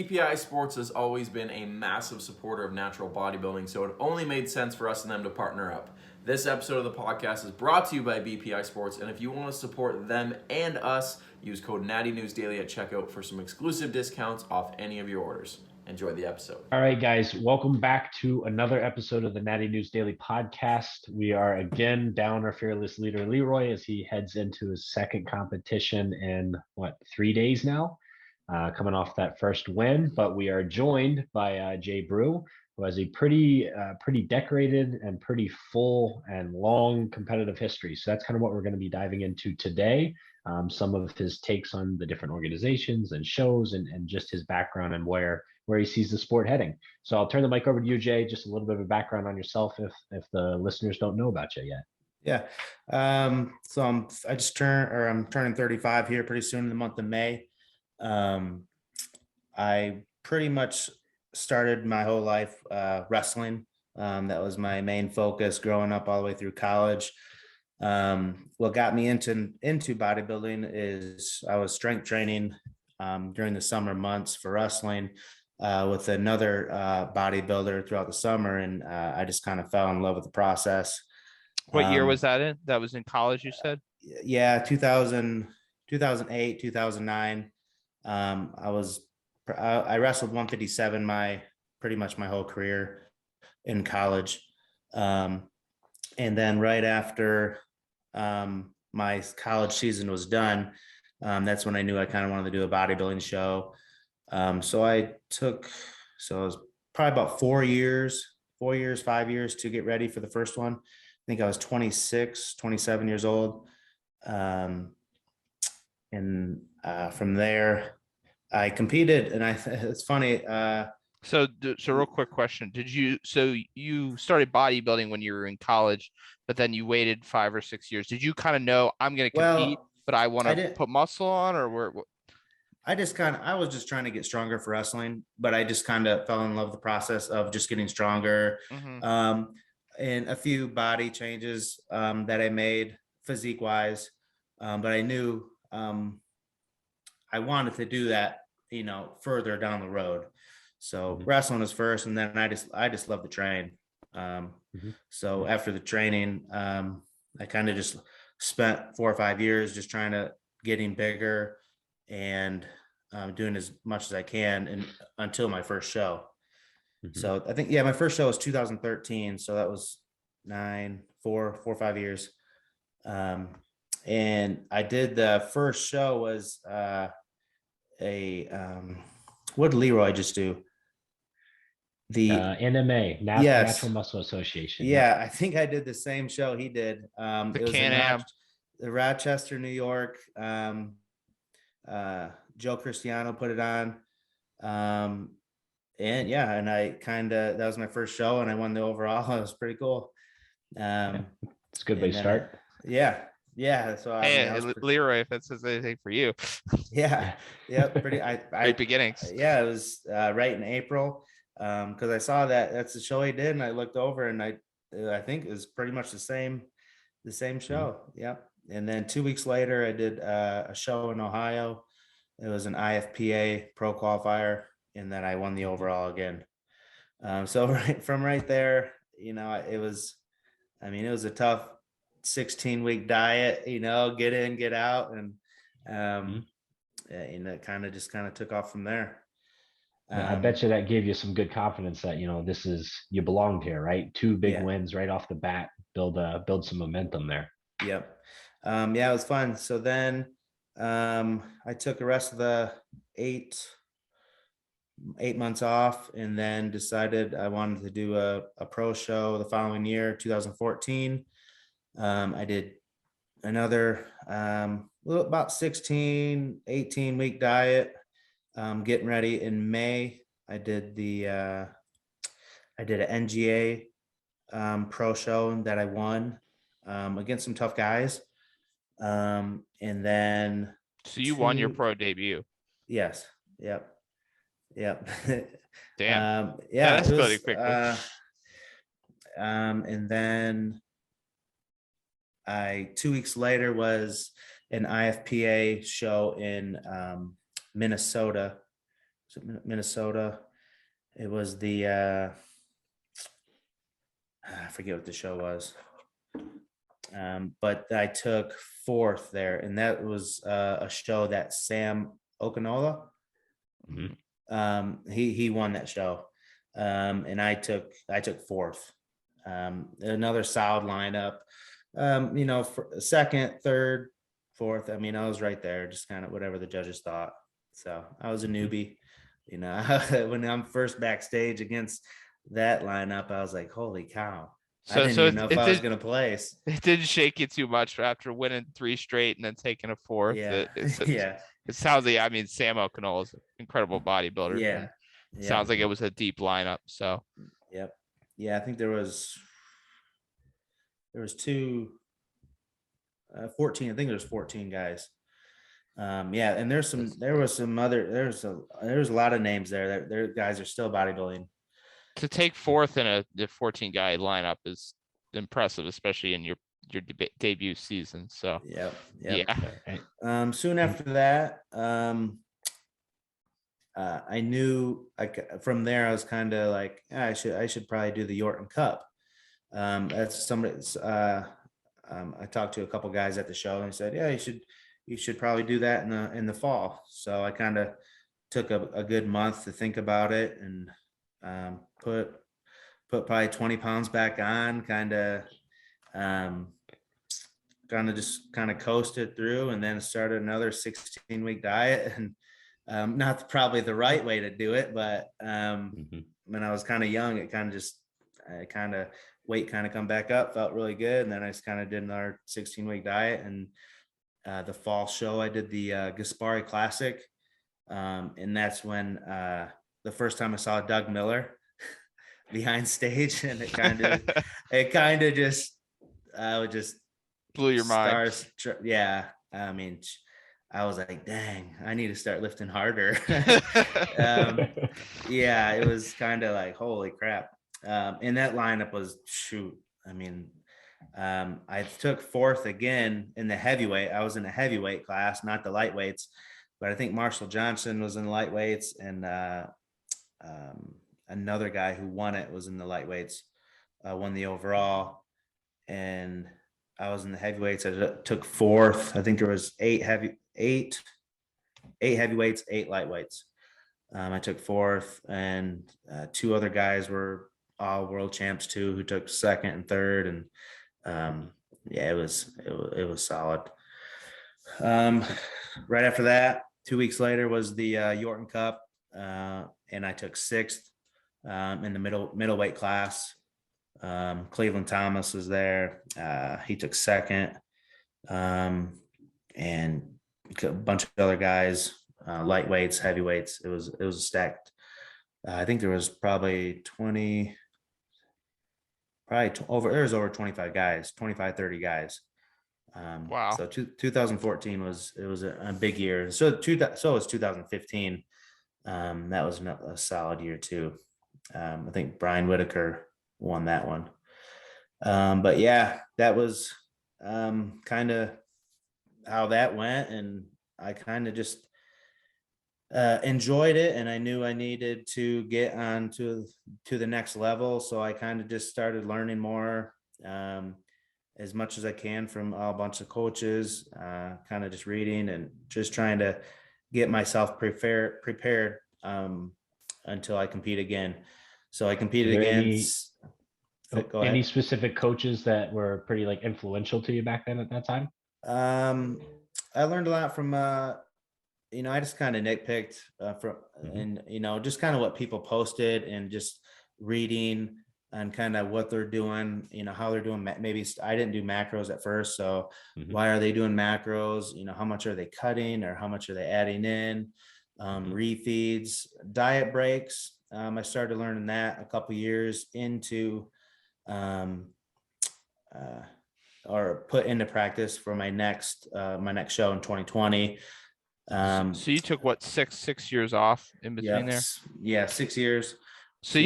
BPI Sports has always been a massive supporter of natural bodybuilding, so it only made sense for us and them to partner up. This episode of the podcast is brought to you by BPI Sports, and if you want to support them and us, use code Natty News Daily at checkout for some exclusive discounts off any of your orders. Enjoy the episode. All right, guys, welcome back to another episode of the Natty News Daily podcast. We are again down our fearless leader, Leroy, as he heads into his second competition in, 3 days now, coming off that first win. But we are joined by Jay Brew, who has a pretty decorated and pretty full and long competitive history. So that's kind of what we're going to be diving into today. Some of his takes on the different organizations and shows and just his background and where he sees the sport heading. So I'll turn the mic over to you, Jay. Just a little bit of a background on yourself if the listeners don't know about you yet. Yeah. So I'm turning 35 here pretty soon in the month of May. I pretty much started my whole life wrestling. That was my main focus growing up all the way through college. What got me into bodybuilding is I was strength training during the summer months for wrestling with another bodybuilder throughout the summer, and I just kind of fell in love with the process. What year was that in? That was in college, you said? Yeah, 2008, 2009. I wrestled 157 pretty much my whole career in college. And then right after my college season was done, that's when I knew I kind of wanted to do a bodybuilding show. So it was probably about 5 years to get ready for the first one. I think I was 27 years old. And from there I competed, and it's funny. So real quick question. So you started bodybuilding when you were in college, but then you waited 5 or 6 years. Did you kind of know I'm going to compete, but I want to put muscle on, or where? I was just trying to get stronger for wrestling, but I just kind of fell in love with the process of just getting stronger. Mm-hmm. And a few body changes that I made physique wise. But I knew I wanted to do that, further down the road. So mm-hmm. Wrestling was first, and then I just love to train. So after the training, I kind of just spent 4 or 5 years just trying to getting bigger and doing as much as I can until my first show. Mm-hmm. So I think, my first show was 2013. So that was 4 or 5 years. And I did the first show was what did Leroy just do? The NMA, Natural Muscle Association. Yeah, I think I did the same show he did. It was in Rochester, New York. Joe Cristiano put it on. And that was my first show, and I won the overall. It was pretty cool. It's a good way to start. Yeah. So Leroy, if that says anything for you. Yeah. Great beginnings. Yeah, it was right in April. Because I saw that's the show he did, and I looked over, and I think it was pretty much the same show. Mm-hmm. Yep. And then 2 weeks later, I did a show in Ohio. It was an IFPA pro qualifier, and then I won the overall again. So right there, it was a tough 16-week diet, get in, get out. And, it kind of took off from there. I bet you that gave you some good confidence that, you belonged here, right? 2 big wins right off the bat, build some momentum there. Yep. It was fun. So then I took the rest of the eight months off, and then decided I wanted to do a pro show the following year, 2014. I did another about 18 week diet. Getting ready in May. I did an NGA pro show that I won against some tough guys. And then so you won your pro debut. Yes. Yep. Damn. That's really quickly. And then 2 weeks later was an IFPA show in Minnesota, Minnesota. It was the I forget what the show was. But I took 4th there, and that was a show that Sam Okinola. He won that show, and I took 4th. Another solid lineup. For 2nd, 3rd, 4th. I mean, I was right there, just kind of whatever the judges thought. So I was a newbie. When I'm first backstage against that lineup, I was like, "Holy cow!" I didn't even know if I was going to place. It didn't shake you too much after winning 3 straight and then taking a 4th. Yeah, It sounds like, I mean, Sam O'Connell is an incredible bodybuilder. Yeah. Sounds like it was a deep lineup. So. Yep. Yeah, I think there was 14. I think there's 14 guys. And there's a lot of names there. Their guys are still bodybuilding. To take 4th in the 14 guy lineup is impressive, especially in your debut season. So yeah. Soon after that, I knew from there I was kind of like, I should probably do the Yorton Cup. That's somebody. I talked to a couple guys at the show, and they said, yeah, you should probably do that in the fall. So I kind of took a good month to think about it, and put probably 20 pounds back on, kind of just coasted through, and then started another 16-week diet. And not probably the right way to do it, but when I was kind of young, it weight come back up, felt really good. And then I just kind of did another 16-week diet. And the fall show, I did the Gaspari Classic. And that's when the first time I saw Doug Miller behind stage, and it kind of just blew your mind. Yeah. I mean, I was like, dang, I need to start lifting harder. Yeah, it was kind of like, holy crap. And that lineup was, I took 4th again in the heavyweight. I was in a heavyweight class, not the lightweights, but I think Marshall Johnson was in the lightweights, and another guy who won it was in the lightweights, won the overall. And I was in the heavyweights. I took 4th. I think there was 8 heavyweights, 8 lightweights. I took 4th, and 2 other guys were all world champs too, who took 2nd and 3rd. And it was solid. Right after that, 2 weeks later was the Yorton Cup, and I took 6th in the middleweight class. Cleveland Thomas was there. He took 2nd, and a bunch of other guys, lightweights, heavyweights. It was stacked. I think there was probably over 25 guys, 25, 30 guys. Wow. So 2014 was a big year. So was 2015. That was a solid year too. I think Brian Whitaker won that one. But yeah, that was kind of how that went, and I kind of just enjoyed it, and I knew I needed to get on to the next level. So I kind of just started learning more, as much as I can from a bunch of coaches, kind of just reading and just trying to get myself prepared until I compete again. So I competed against. Any specific coaches that were pretty influential to you back then at that time? I learned a lot from I just kind of nitpicked and just kind of what people posted, and just reading and kind of what they're doing, how they're doing. Maybe I didn't do macros at first, so why are they doing macros? How much are they cutting, or how much are they adding in? Refeeds, diet breaks. I started learning that a couple years into, or put into practice for my next show in 2020. So you took what, six years off in between there? Yeah, 6 years. So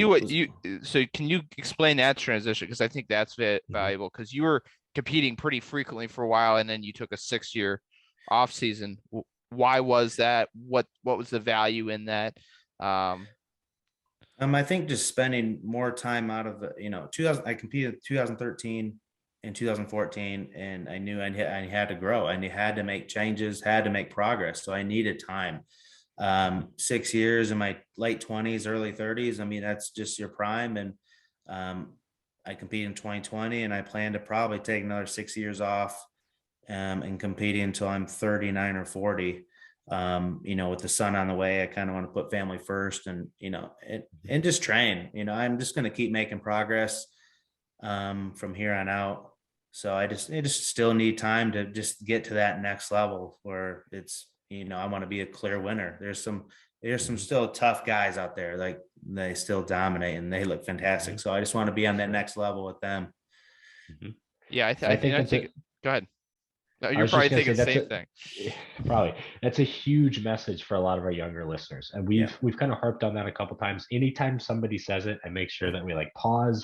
so can you explain that transition? Because I think that's valuable, because you were competing pretty frequently for a while, and then you took a 6-year off season. Why was that? What was the value in that? I think just spending more time out of the, I competed 2013 and 2014, and I knew I had to grow. I had to make changes, had to make progress. So I needed time. 6 years in my late 20s, early 30s. I mean, that's just your prime. And I competed in 2020, and I plan to probably take another 6 years off and competing until I'm 39 or 40. With the son on the way, I kind of want to put family first, and and just train. I'm just going to keep making progress from here on out. So I just still need time to just get to that next level where it's, I want to be a clear winner. There's some still tough guys out there, like they still dominate and they look fantastic. So I just want to be on that next level with them. Yeah, I think. Go ahead. No, you're probably thinking the same thing. Probably. That's a huge message for a lot of our younger listeners. And we've kind of harped on that a couple times. Anytime somebody says it, I make sure that we pause,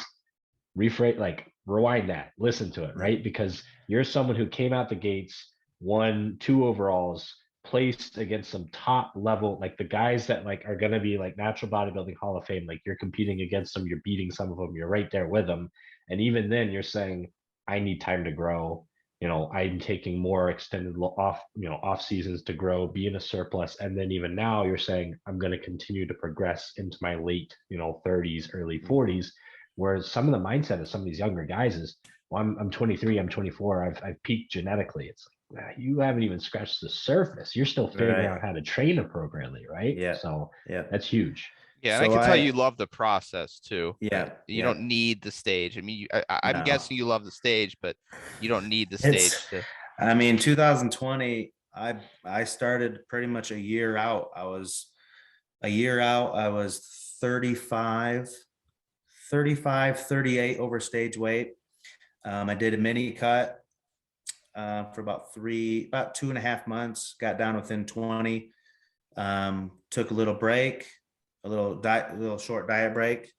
rephrase, rewind that, listen to it, right? Because you're someone who came out the gates, won 2 overalls, placed against some top level, the guys that are going to be natural bodybuilding Hall of Fame. You're competing against them, you're beating some of them, you're right there with them. And even then you're saying, I need time to grow. I'm taking more extended off seasons to grow, be in a surplus. And then even now you're saying, I'm going to continue to progress into my late, 30s, early 40s, where some of the mindset of some of these younger guys is, well, I'm 23, I'm 24, I've peaked genetically. It's you haven't even scratched the surface. You're still figuring out how to train appropriately, right? Yeah. So yeah, that's huge. Yeah, and I can tell you love the process too. Yeah, you don't need the stage. I mean, I'm guessing you love the stage, but you don't need the stage. I mean, 2020, I started pretty much a year out. I was 35, 38 over stage weight. I did a mini cut for about 2.5 months, got down within 20, took a little break, a little short diet break,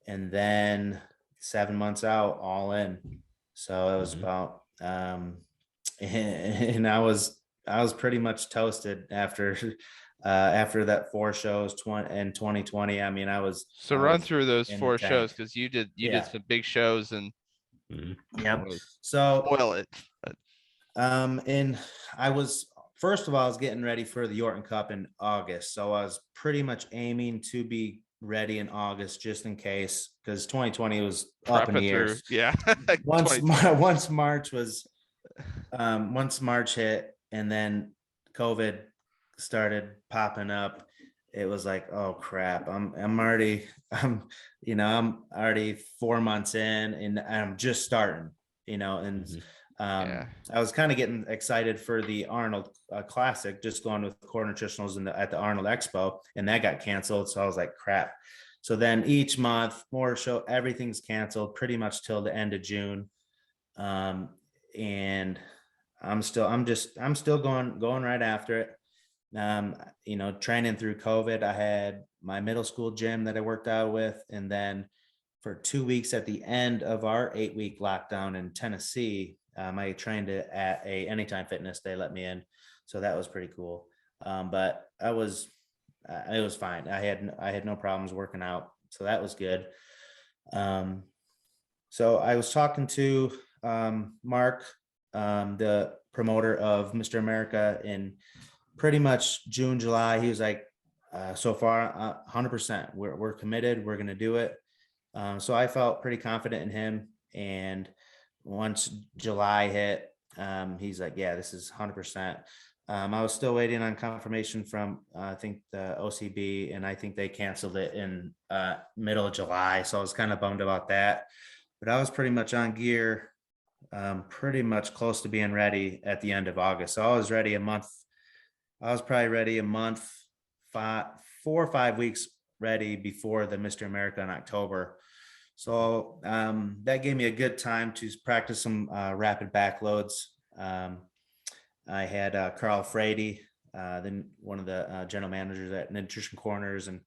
and then 7 months out, all in. So it was about, and I was pretty much toasted after that 4 shows in 2020. I mean, run through those 4 shows, because you did some big shows and so spoil it. And first of all, I was getting ready for the Yorton Cup in August. So I was pretty much aiming to be ready in August, just in case, because 2020 was up in the air. Yeah. Once March hit and then COVID started popping up, it was like, oh crap, I'm already 4 months in and I'm just starting, and I was kind of getting excited for the Arnold Classic, just going with core nutritionals at the Arnold Expo, and that got canceled. So I was like, crap. So then each month, more show, everything's canceled pretty much till the end of June. And I'm still going right after it. Training through COVID. I had my middle school gym that I worked out with, and then for 2 weeks at the end of our 8-week lockdown in Tennessee, I trained at a Anytime Fitness. They let me in, so that was pretty cool. But it was fine. I had no problems working out, so that was good. So I was talking to Mark, the promoter of Mr. America, in pretty much June, July. He was like, so far, 100%. We're committed. We're going to do it. So I felt pretty confident in him. And once July hit, he's like, yeah, this is 100%. I was still waiting on confirmation from, I think the OCB, and I think they canceled it in middle of July. So I was kind of bummed about that, but I was pretty much on gear, pretty much close to being ready at the end of August. So I was ready I was probably ready a month, 4 or 5 weeks ready before the Mr. America in October. So that gave me a good time to practice some rapid backloads. I had Carl Frady, then one of the general managers at Nutrition Corners, and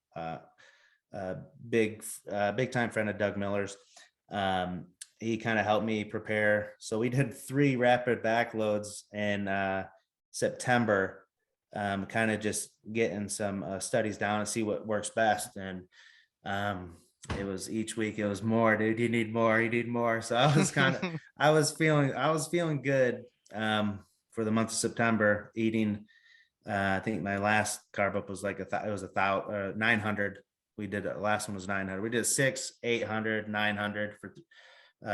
big time friend of Doug Miller's. He kind of helped me prepare. So we did 3 rapid backloads in September kind of just getting some studies down and see what works best. And it was each week it was more, dude, you need more. So I was I was feeling good for the month of September, eating. I think my last carb up was like it was 900. We did last one was 900. We did 600, 800, 900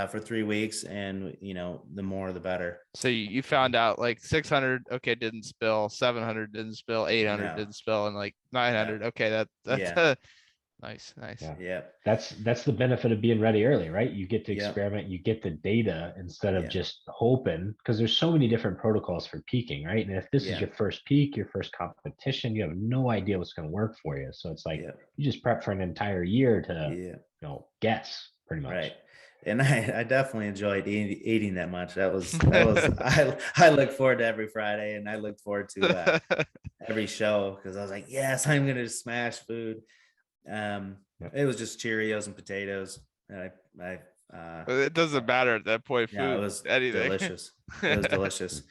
for 3 weeks, and the more the better. So you found out like 600, okay, didn't spill, 700 didn't spill, 800 didn't spill, and like 900. Okay, that's nice. Yeah. That's the benefit of being ready early, right? You get to experiment, you get the data instead of just hoping, because there's so many different protocols for peaking, right? And if this is your first peak, your first competition, you have no idea what's going to work for you. So it's like you just prep for an entire year to guess pretty much. Right. And I definitely enjoyed eating that much. That was I look forward to every Friday, and I look forward to every show, because I was like, yes, I'm gonna smash food. It was just Cheerios and potatoes, and it doesn't matter at that point. Food, it was anything. delicious. It was delicious.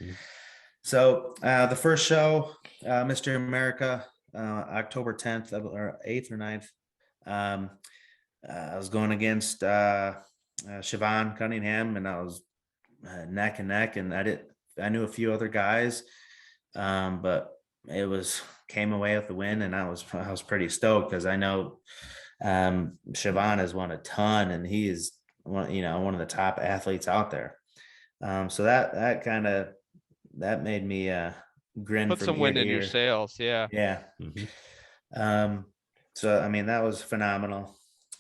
So the first show, Mr. America, October 10th or 8th or 9th. I was going against Siobhan Cunningham, and I was neck and neck, and I knew a few other guys, but it came away with the win, and I was pretty stoked, because I know Siobhan has won a ton, and he is one of the top athletes out there. So that made me grin. Put some wind in your sails. Yeah. Mm-hmm. So I mean, that was phenomenal.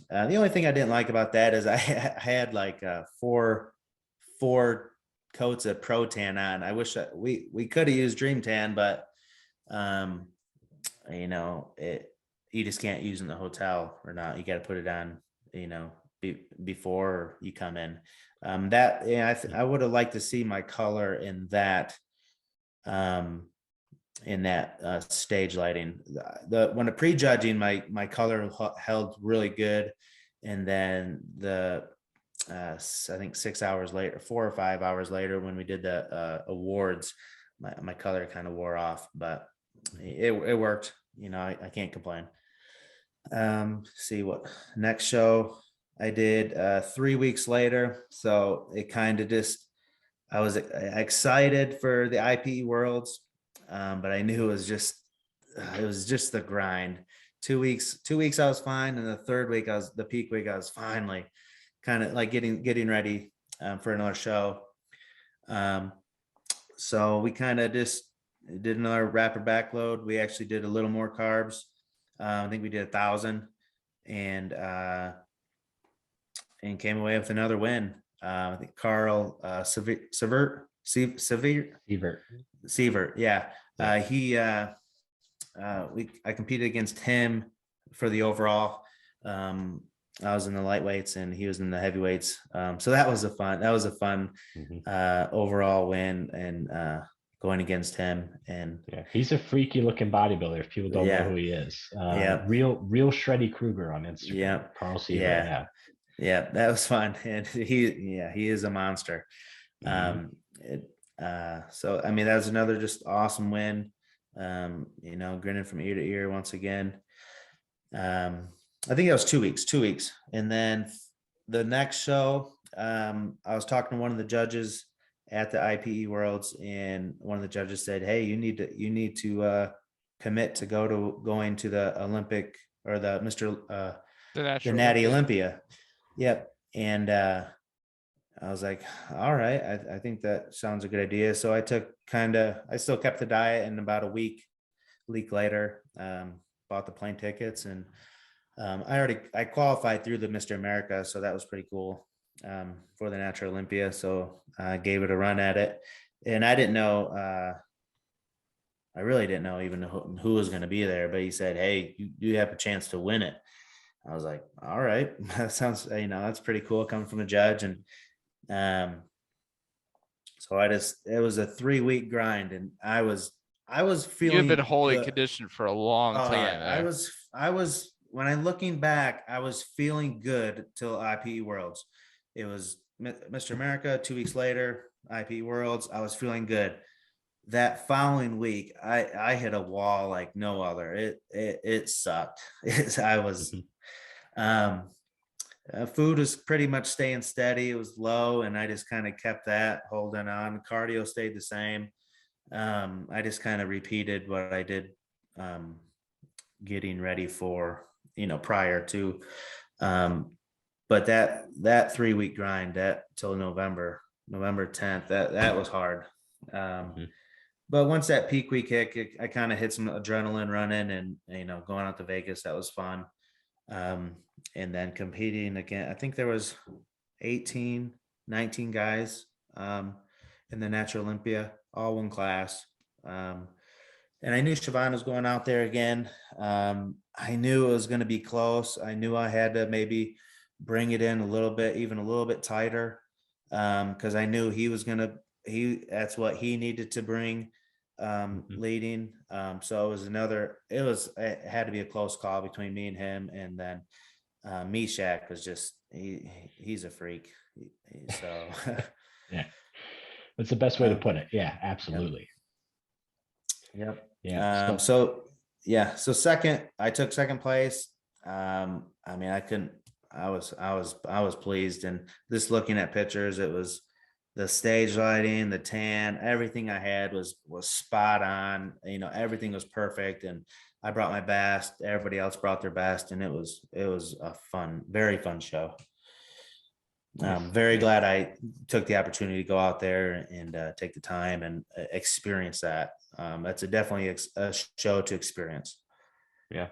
The only thing I didn't like about that is I had like four coats of Pro Tan on. I wish that we could have used Dream Tan, but you just can't use in the hotel or not. You got to put it on, before you come in. I would have liked to see my color in that stage lighting. When the pre-judging, my color held really good, and then I think 6 hours later, 4 or 5 hours later, when we did the awards, my color kind of wore off, but it worked. I can't complain. See what next show I did 3 weeks later. So it kind of I was excited for the IPE Worlds, but I knew it was just the grind. 2 weeks I was fine, and the third week the peak week, I was finally kind of like getting ready for another show. So we kind of just did another rapid backload. We actually did a little more carbs. I think we did 1,000, and came away with another win. I think Carl Sievert. Yeah. I competed against him for the overall. I was in the lightweights, and he was in the heavyweights. So that was a fun overall win, and going against him. And he's a freaky looking bodybuilder, if people don't know who he is. Real Shreddy Krueger on Instagram. Carl Sievert. Yeah, that was fun. And he is a monster. So I mean, that was another just awesome win. Grinning from ear to ear once again. I think that was 2 weeks. And then the next show, I was talking to one of the judges at the IPE Worlds, and one of the judges said, "Hey, you need to commit to going to the Olympic, or the the Natty Olympia." Yep. And I was like, all right, I think that sounds a good idea. So I still kept the diet, and about a week later, bought the plane tickets, and I qualified through the Mr. America. So that was pretty cool for the Natural Olympia. So I gave it a run at it, and I didn't know, I really didn't know even who was going to be there, but he said, "Hey, you have a chance to win it." I was like, all right, that sounds, that's pretty cool coming from a judge. And so it was a 3-week grind, and I was feeling. You've been holding condition for a long time. Yeah. I was, when I'm looking back, I was feeling good till IPE Worlds. It was Mr. America, 2 weeks later, IPE Worlds, I was feeling good. that following week, I hit a wall like no other. It sucked. I was, food was pretty much staying steady. It was low, and I just kind of kept that holding on. Cardio stayed the same. I just kind of repeated what I did, getting ready for, prior to, but that 3-week grind, that till November 10th, that was hard. But once that peak week hit, I kind of hit some adrenaline running, and, going out to Vegas, that was fun. And then competing again, I think there was 19 guys, in the Natural Olympia, all one class. And I knew Siobhan was going out there again. I knew it was going to be close. I knew I had to maybe bring it in a little bit, even a little bit tighter. Cause I knew that's what he needed to bring, leading. So it had to be a close call between me and him. And then, Meshach was just, he's a freak. So yeah, that's the best way to put it. Yeah, absolutely. Yep. Yeah. So I took second place. I was pleased, and just looking at pictures, it was the stage lighting, the tan, everything I had was spot on. Everything was perfect, and I brought my best. Everybody else brought their best, and it was a very fun show. I'm very glad I took the opportunity to go out there and take the time and experience that. That's definitely a show to experience. Yeah.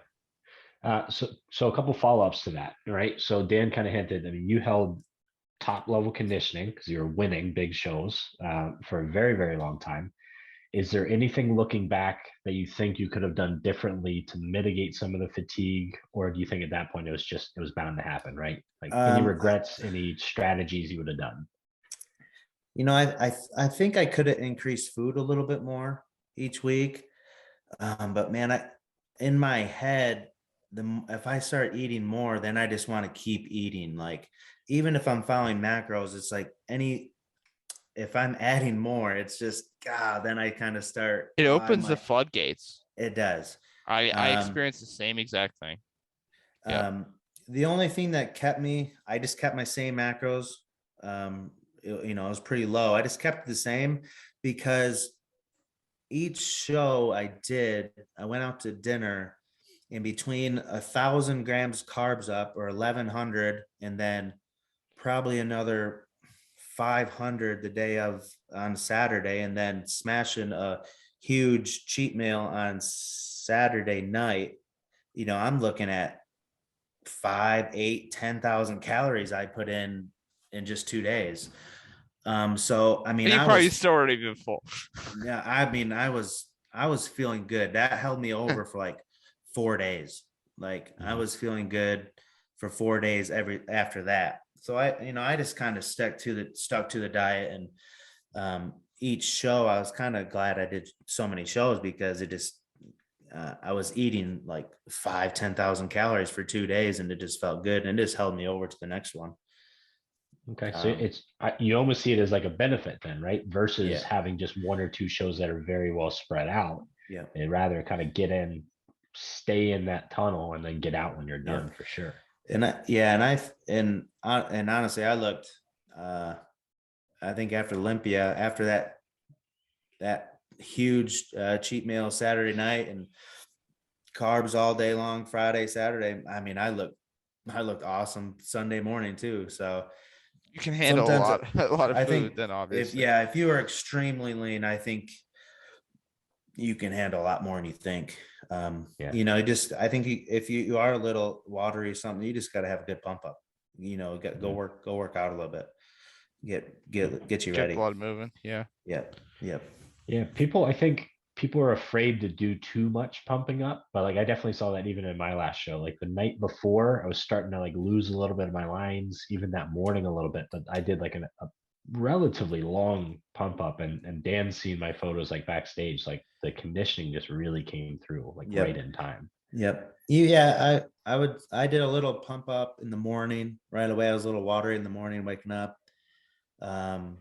So a couple follow-ups to that, right? So Dan kind of hinted, I mean, you held top level conditioning because you were winning big shows for a very, very long time. Is there anything looking back that you think you could have done differently to mitigate some of the fatigue? Or do you think at that point it was bound to happen, right? Like any regrets, any strategies you would have done? I think I could have increased food a little bit more each week. But man, in my head, if I start eating more, then I just want to keep eating. Like, even if I'm following macros, it's like if I'm adding more, it's just, God, then I kind of start. It opens the floodgates. It does. I experienced the same exact thing. The only thing that I just kept my same macros. It was pretty low. I just kept the same because each show I went out to dinner, in between 1,000 grams carbs up, or 1,100, and then probably another 500 the day on Saturday, and then smashing a huge cheat meal on Saturday night. I'm looking at 5, 8, 10,000 calories I put in just 2 days. So I mean, and you probably still already been full. Yeah, I mean, I was feeling good. That held me over for like 4 days. Like, I was feeling good for 4 days after that. So I just kind of stuck to the diet, and each show I was kind of glad I did so many shows, because it just I was eating like 5,000-10,000 calories for 2 days, and it just felt good, and it just held me over to the next one. Okay, so you almost see it as like a benefit then, right? Versus having just 1 or 2 shows that are very well spread out. Yeah, they'd rather kind of get in, stay in that tunnel, and then get out when you're done, for sure. And honestly, I looked. I think after Olympia, after that huge cheat meal Saturday night, and carbs all day long Friday, Saturday, I mean, I looked awesome Sunday morning too. So you can handle a lot of food, then obviously. If you are extremely lean, I think you can handle a lot more than you think. I think if you are a little watery or something, you just got to have a good pump up. Go work out a little bit. Get you ready. Get blood moving. Yeah. Yep. Yeah. I think people are afraid to do too much pumping up, but like I definitely saw that even in my last show. Like the night before, I was starting to like lose a little bit of my lines, even that morning a little bit. But I did like a relatively long pump up, and Dan's seen my photos like backstage. Like the conditioning just really came through, like right in time. Yep. Yeah. I did a little pump up in the morning right away. I was a little watery in the morning, waking up. And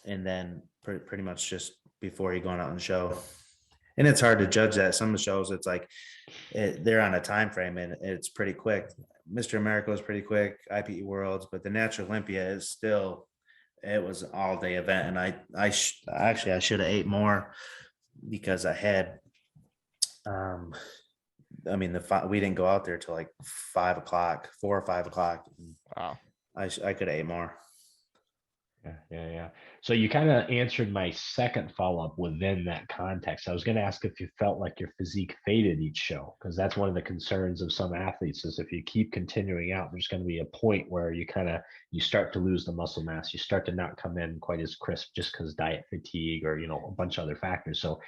then pretty much just before you going out on the show. And it's hard to judge that. Some of the shows, it's like they're on a time frame and it's pretty quick. Mr. America was pretty quick, IPE Worlds, but the Natural Olympia is still, it was an all day event. And I should have ate more because I had, we didn't go out there till like 4 or 5 o'clock. Wow. I could have ate more. Yeah. So you kind of answered my second follow-up within that context. I was going to ask if you felt like your physique faded each show, because that's one of the concerns of some athletes is if you keep continuing out, there's going to be a point where you start to lose the muscle mass. You start to not come in quite as crisp just because diet fatigue or, a bunch of other factors. So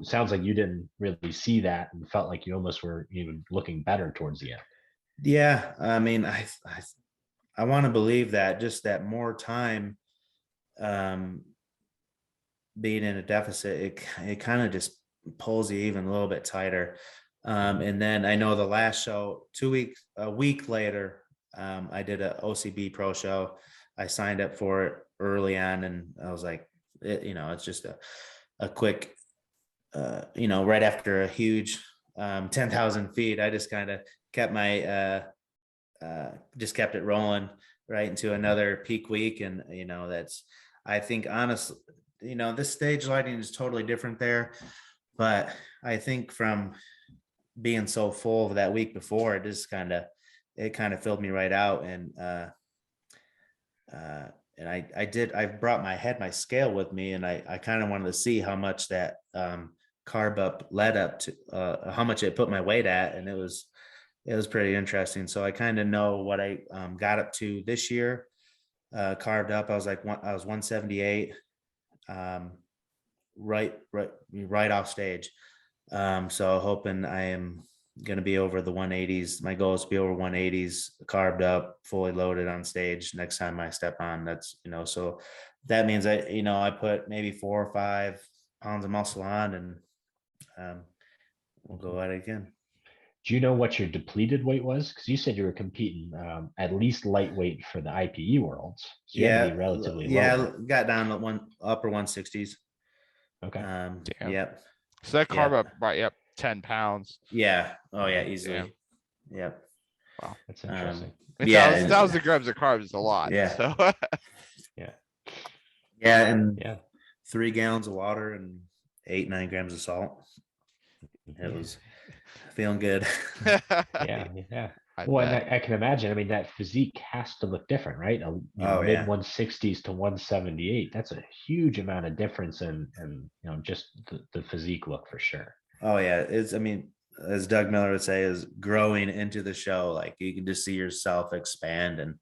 sounds like you didn't really see that and felt like you almost were even looking better towards the end. Yeah. I mean, I want to believe that just that more time being in a deficit, it kind of just pulls you even a little bit tighter. And then I know the last show, a week later, I did a OCB pro show. I signed up for it early on and I was like, it's just a quick, right after a huge 10,000 feet, I just kind of kept just kept it rolling right into another peak week. And, I think honestly, this stage lighting is totally different there, but I think from being so full that week before, it just kind of filled me right out. And I brought my scale with me and I kind of wanted to see how much that carb up led up to, how much it put my weight at. And it was pretty interesting. So I kind of know what I got up to this year, carved up. I was 178, right off stage. So hoping I am going to be over the 180s. My goal is to be over 180s, carved up, fully loaded on stage next time I step on. That's, so that means I put maybe 4 or 5 pounds of muscle on and we'll go at it again. Do you know what your depleted weight was? Because you said you were competing at least lightweight for the IPE Worlds. So you had to be relatively low. Got down to upper 160s. Okay. Yep. So that carb up, right? Yep, 10 pounds. Yeah. Oh yeah, easily. Yep. Wow, that's interesting. 1,000 grams of carbs is a lot. Yeah. So. Yeah, and 3 gallons of water and 8-9 grams of salt. It was feeling good. Yeah. Well, and I can imagine. I mean, that physique has to look different, right? Mid 160s to 178. That's a huge amount of difference in just the physique look for sure. Oh yeah, as Doug Miller would say, is growing into the show. Like you can just see yourself expand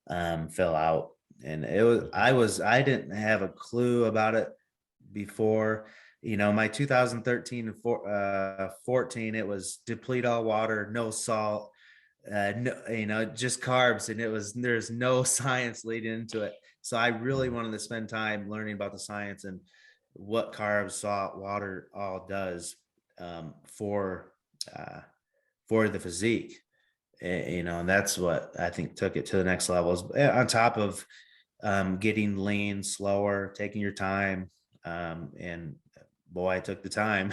and fill out. And I didn't have a clue about it before. My 2013 and 14, it was deplete all water, no salt, just carbs. And there's no science leading into it. So I really wanted to spend time learning about the science and what carbs, salt, water all does for the physique. And that's what I think took it to the next levels. On top of getting lean, slower, taking your time, and boy, I took the time.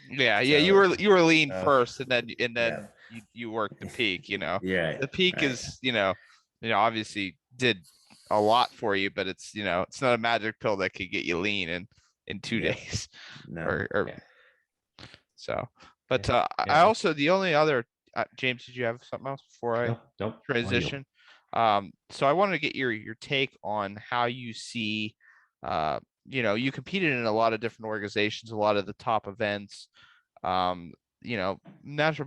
Yeah. You were lean first, and then you worked the peak. Yeah. The peak is obviously did a lot for you, but it's it's not a magic pill that could get you lean in 2 days. No. So, but I also the only other James, did you have something else before I transition? So I wanted to get your take on how you see. You competed in a lot of different organizations, a lot of the top events. Natural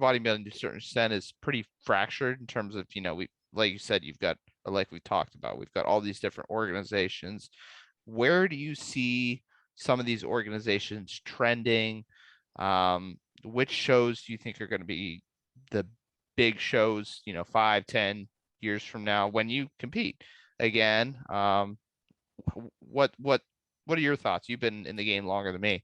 bodybuilding to a certain extent is pretty fractured in terms of, we, like you said, like we talked about, we've got all these different organizations. Where do you see some of these organizations trending? Which shows do you think are going to be the big shows, 5-10 years from now when you compete again? What are your thoughts? You've been in the game longer than me.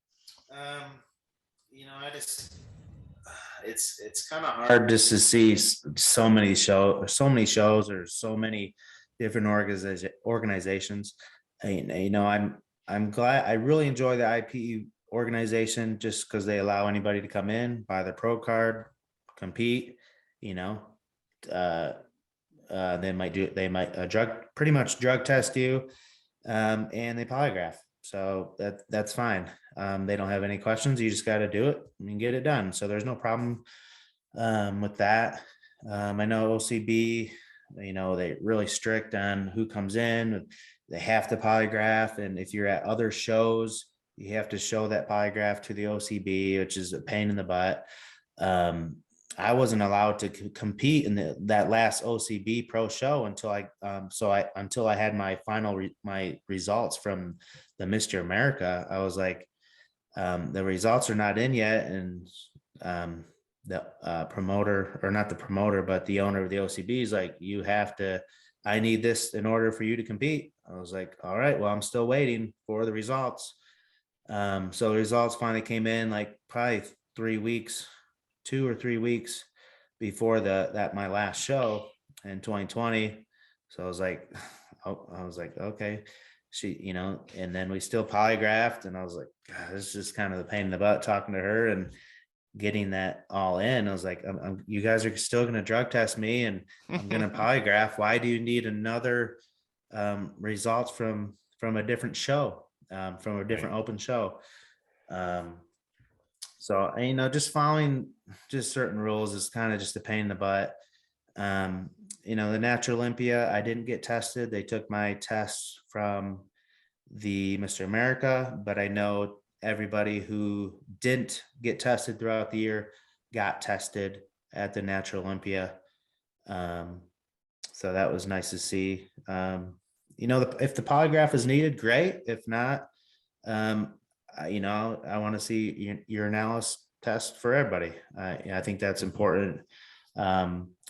It's kind of hard just to see so many shows or so many different organizations. I'm I'm glad. I really enjoy the IPE organization just because they allow anybody to come in, buy their pro card, compete. You know, uh, they might pretty much drug test you, and they polygraph. So that's fine. They don't have any questions. You just got to do it and get it done. So there's no problem with that. I know OCB, they're really strict on who comes in. They have to polygraph. And if you're at other shows, you have to show that polygraph to the OCB, which is a pain in the butt. I wasn't allowed to compete in that last OCB pro show until I had my my results from the Mr. America. I was like, the results are not in yet. And the promoter, or not the promoter, but the owner of the OCB is like, I need this in order for you to compete. I was like, all right, well, I'm still waiting for the results. So the results finally came in like probably 2 or 3 weeks before my last show in 2020. So I was like, okay, and then we still polygraphed, and I was like, God, this is just kind of the pain in the butt talking to her and getting that all in. I was like, you guys are still going to drug test me, and I'm going to polygraph. Why do you need another results from a different show, from a different open show? So, just following just certain rules is kind of just a pain in the butt. The Natural Olympia, I didn't get tested. They took my tests from the Mr. America, but I know everybody who didn't get tested throughout the year got tested at the Natural Olympia. So that was nice to see. If the polygraph is needed, great. If not, I want to see your analysis test for everybody. I think that's important.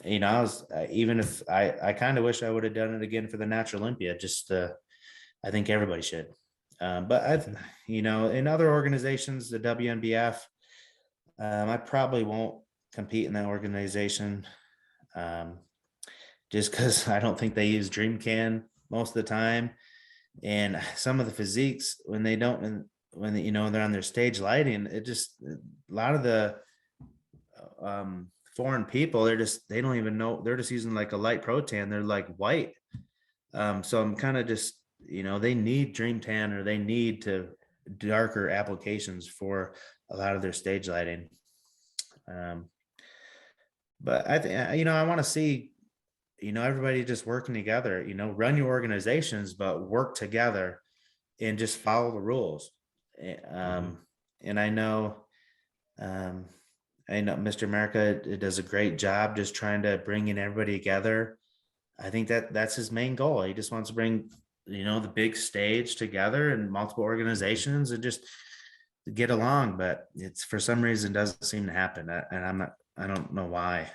Even if I kind of wish I would have done it again for the Natural Olympia, I think everybody should. But in other organizations, the WNBF, I probably won't compete in that organization, just because I don't think they use DreamCan most of the time, and some of the physiques when they're on their stage lighting, a lot of the foreign people, they don't even know, they're just using like a light pro tan, they're like white. So I'm kind of just, they need Dream Tan, or they need to darker applications for a lot of their stage lighting. But I think, I want to see, everybody just working together, run your organizations, but work together and just follow the rules. And I know Mr. America, it does a great job just trying to bring in everybody together. I think that's his main goal. He just wants to bring, the big stage together and multiple organizations and just get along. But it's, for some reason, doesn't seem to happen. And I don't know why.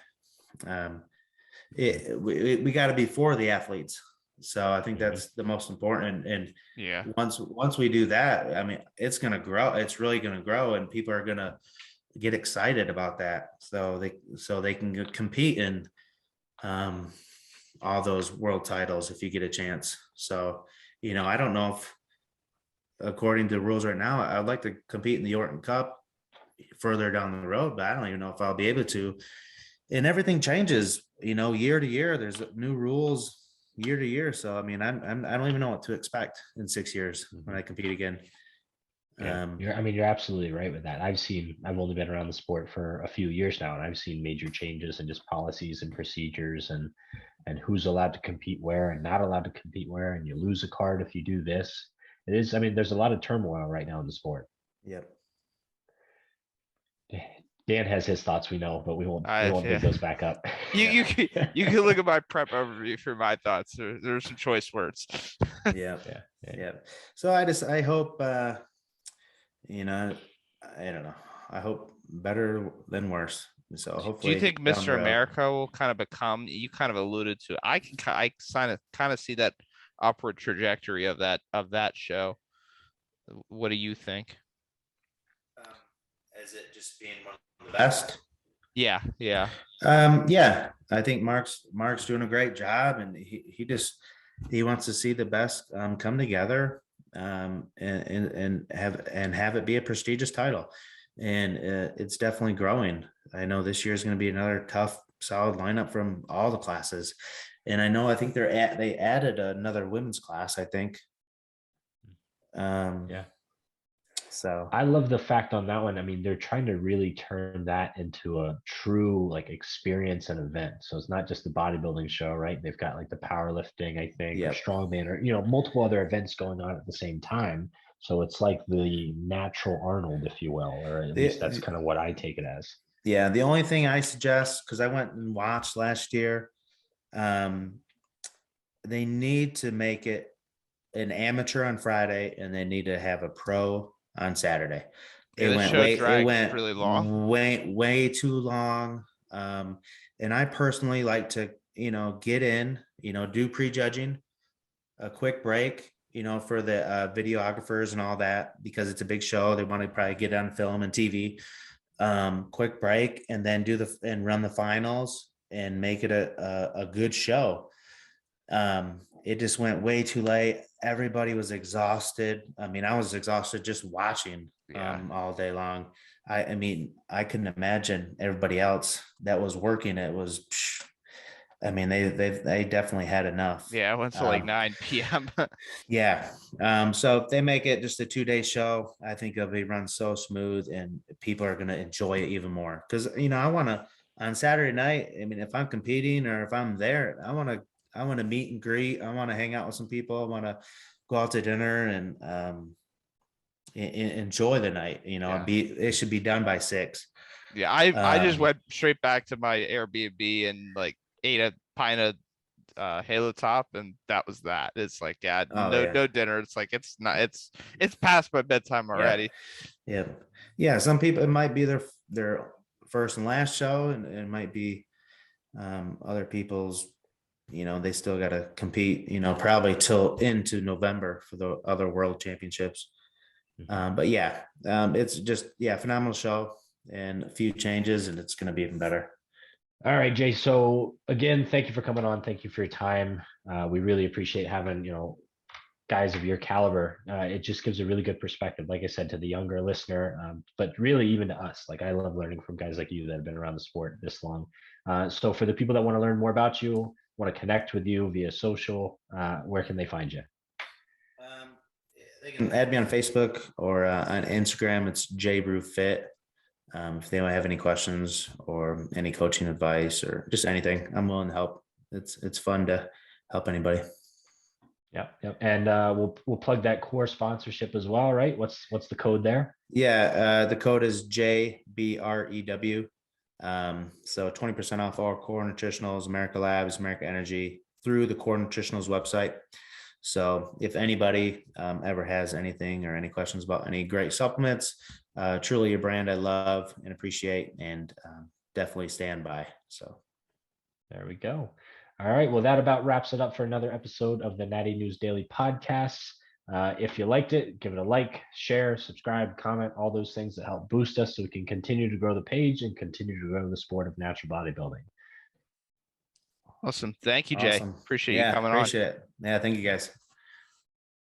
We got to be for the athletes. So I think that's the most important. And yeah, once we do that, I mean, it's going to grow. It's really going to grow, and people are going to get excited about that. So they can compete in all those world titles if you get a chance. So, I don't know if, according to the rules right now, I'd like to compete in the Orton Cup further down the road, but I don't even know if I'll be able to. And everything changes, year to year. There's new rules year to year. So, I mean, I don't even know what to expect in 6 years when I compete again. Yeah, you're absolutely right with that. I've only been around the sport for a few years now, and I've seen major changes in just policies and procedures and who's allowed to compete where and not allowed to compete where, and you lose a card if you do this. There's a lot of turmoil right now in the sport. Yep. Dan has his thoughts, we know, but we won't dig those back up. You can look at my prep overview for my thoughts. There's some choice words. Yeah. So I hope, I don't know. I hope better than worse. So hopefully. Do you think Mr. America will kind of become? You kind of alluded to. I kind of see that upward trajectory of that show. What do you think? Is it just being one of the best? Yeah. Yeah. I think Mark's doing a great job, and he wants to see the best come together. and have it be a prestigious title. And it's definitely growing. I know this year is going to be another tough, solid lineup from all the classes. And I think they added another women's class, I think. Yeah. So I love the fact on that one. I mean, they're trying to really turn that into a true like experience and event. So it's not just the bodybuilding show, right? They've got like the powerlifting, I think, or Yep. strongman, or multiple other events going on at the same time. So it's like the natural Arnold, if you will, or at least that's kind of what I take it as. Yeah, the only thing I suggest, because I went and watched last year, they need to make it an amateur on Friday, and they need to have a pro on Saturday. Yeah, it went really long, way too long. And I personally like to, get in, do prejudging, a quick break, for the videographers and all that, because it's a big show. They want to probably get on film and TV. Quick break, and then run the finals and make it a good show. It just went way too late. Everybody was exhausted. I mean, I was exhausted just watching all day long. I mean, I couldn't imagine everybody else that was working. It was, I mean, they definitely had enough. Yeah, it went to like 9 p.m. Yeah. So if they make it just a 2-day show, I think it'll be run so smooth and people are going to enjoy it even more. Cause I want to, on Saturday night, I mean, if I'm competing or if I'm there, I want to meet and greet. I want to hang out with some people. I want to go out to dinner and enjoy the night. It should be done by 6. Yeah, I just went straight back to my Airbnb and like ate a pint of Halo Top, and that was that. It's like, no dinner. It's like it's past my bedtime already. Yeah. Some people, it might be their first and last show, and it might be other people's. They still got to compete. Probably till into November for the other world championships. But it's just phenomenal show and a few changes, and it's going to be even better. All right, Jay. So again, thank you for coming on. Thank you for your time. We really appreciate having, guys of your caliber. It just gives a really good perspective, like I said, to the younger listener, but really even to us. Like I love learning from guys like you that have been around the sport this long. So for the people that want to learn more about you, want to connect with you via social, where can they find you? They can add me on Facebook or on Instagram. It's Jay Brew Fit. If they might have any questions or any coaching advice or just anything, I'm willing to help. It's fun to help anybody. Yep. And we'll plug that core sponsorship as well, right? What's the code there? Yeah, the code is JBREW. So 20% off all core nutritionals, America Labs, America Energy through the core nutritionals website. So if anybody ever has anything or any questions about any great supplements, truly a brand I love and appreciate, and definitely stand by. So there we go. All right. Well, that about wraps it up for another episode of the Natty News Daily podcast. If you liked it, give it a like, share, subscribe, comment, all those things that help boost us so we can continue to grow the page and continue to grow the sport of natural bodybuilding. Awesome. Thank you, Jay. Appreciate you coming on. Appreciate it. Yeah, thank you guys.